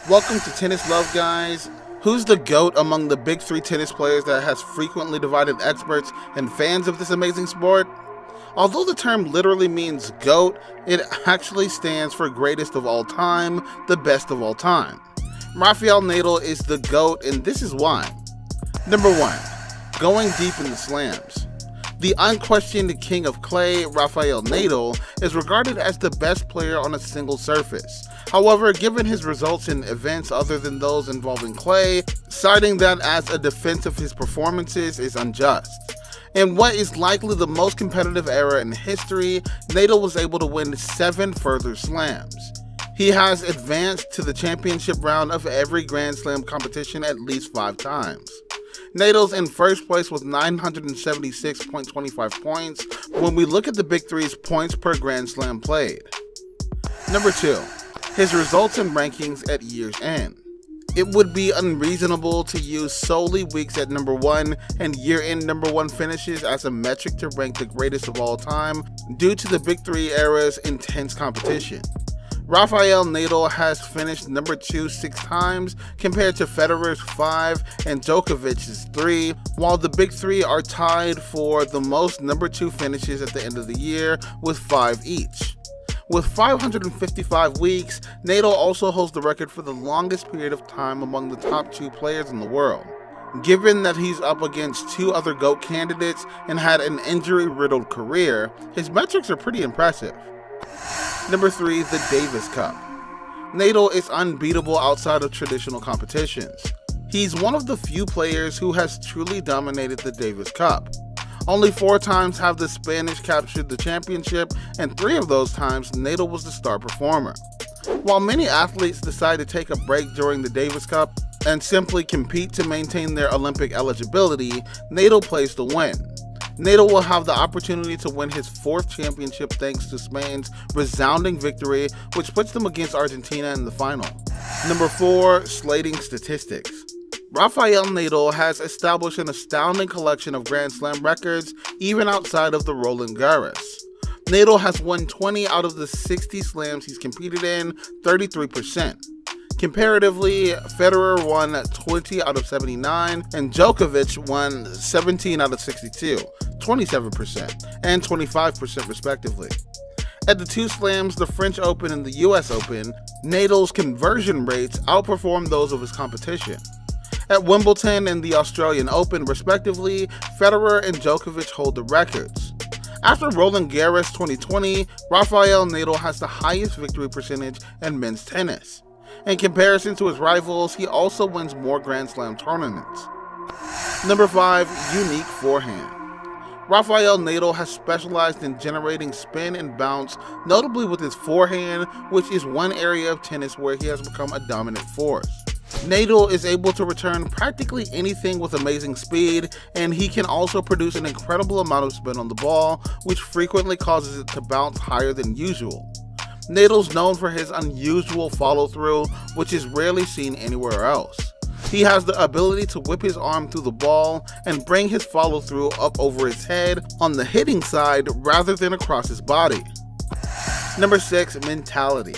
Welcome to Tennis Love, guys. Who's the GOAT among the big three tennis players that has frequently divided experts and fans of this amazing sport? Although the term literally means GOAT, it actually stands for greatest of all time, the best of all time. Rafael Nadal is the GOAT, and this is why. Number 1. Going deep in the slams. The unquestioned king of clay, Rafael Nadal, is regarded as the best player on a single surface. However, given his results in events other than those involving clay, citing that as a defense of his performances is unjust. In what is likely the most competitive era in history, Nadal was able to win 7 further slams. He has advanced to the championship round of every Grand Slam competition at least 5 times. Nadal's in first place with 976.25 points when we look at the big three's points per Grand Slam played. Number 2. His results and rankings at year's end. It would be unreasonable to use solely weeks at number 1 and year-end number 1 finishes as a metric to rank the greatest of all time due to the big three era's intense competition. Rafael Nadal has finished number 2 6 times compared to Federer's 5 and Djokovic's 3, while the big three are tied for the most number 2 finishes at the end of the year with 5 each. With 555 weeks, Nadal also holds the record for the longest period of time among the top 2 players in the world. Given that he's up against 2 other GOAT candidates and had an injury-riddled career, his metrics are pretty impressive. Number 3, the Davis Cup. Nadal is unbeatable outside of traditional competitions. He's one of the few players who has truly dominated the Davis Cup. Only 4 times have the Spanish captured the championship, and 3 of those times Nadal was the star performer. While many athletes decide to take a break during the Davis Cup and simply compete to maintain their Olympic eligibility, Nadal plays to win. Nadal will have the opportunity to win his 4th championship thanks to Spain's resounding victory, which puts them against Argentina in the final. Number 4, slating statistics. Rafael Nadal has established an astounding collection of Grand Slam records, even outside of the Roland Garros. Nadal has won 20 out of the 60 slams he's competed in, 33%. Comparatively, Federer won 20 out of 79, and Djokovic won 17 out of 62, 27%, and 25% respectively. At the 2 slams, the French Open and the US Open, Nadal's conversion rates outperformed those of his competition. At Wimbledon and the Australian Open, respectively, Federer and Djokovic hold the records. After Roland Garros 2020, Rafael Nadal has the highest victory percentage in men's tennis. In comparison to his rivals, he also wins more Grand Slam tournaments. Number 5, unique forehand. Rafael Nadal has specialized in generating spin and bounce, notably with his forehand, which is one area of tennis where he has become a dominant force. Nadal is able to return practically anything with amazing speed, and he can also produce an incredible amount of spin on the ball, which frequently causes it to bounce higher than usual. Nadal's known for his unusual follow-through, which is rarely seen anywhere else. He has the ability to whip his arm through the ball and bring his follow-through up over his head on the hitting side rather than across his body. Number 6, mentality.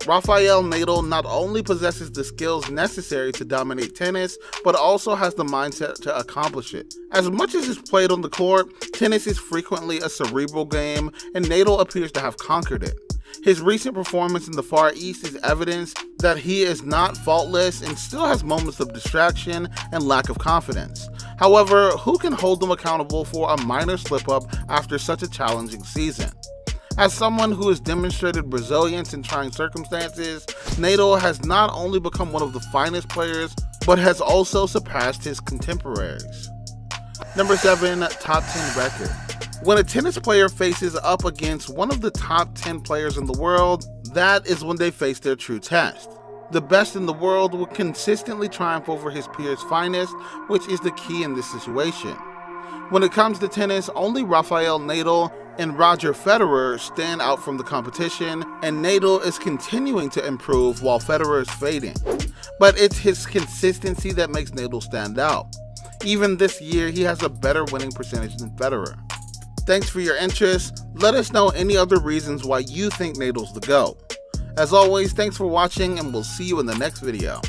Rafael Nadal not only possesses the skills necessary to dominate tennis, but also has the mindset to accomplish it. As much as is played on the court, tennis is frequently a cerebral game, and Nadal appears to have conquered it. His recent performance in the Far East is evidence that he is not faultless and still has moments of distraction and lack of confidence. However, who can hold them accountable for a minor slip-up after such a challenging season? As someone who has demonstrated resilience in trying circumstances, Nadal has not only become one of the finest players, but has also surpassed his contemporaries. Number 7, top 10 record. When a tennis player faces up against one of the top 10 players in the world, that is when they face their true test. The best in the world will consistently triumph over his peers' finest, which is the key in this situation. When it comes to tennis, only Rafael Nadal and Roger Federer stand out from the competition, and Nadal is continuing to improve while Federer is fading. But it's his consistency that makes Nadal stand out. Even this year, he has a better winning percentage than Federer. Thanks for your interest. Let us know any other reasons why you think Nadal's the GOAT. As always, thanks for watching, and we'll see you in the next video.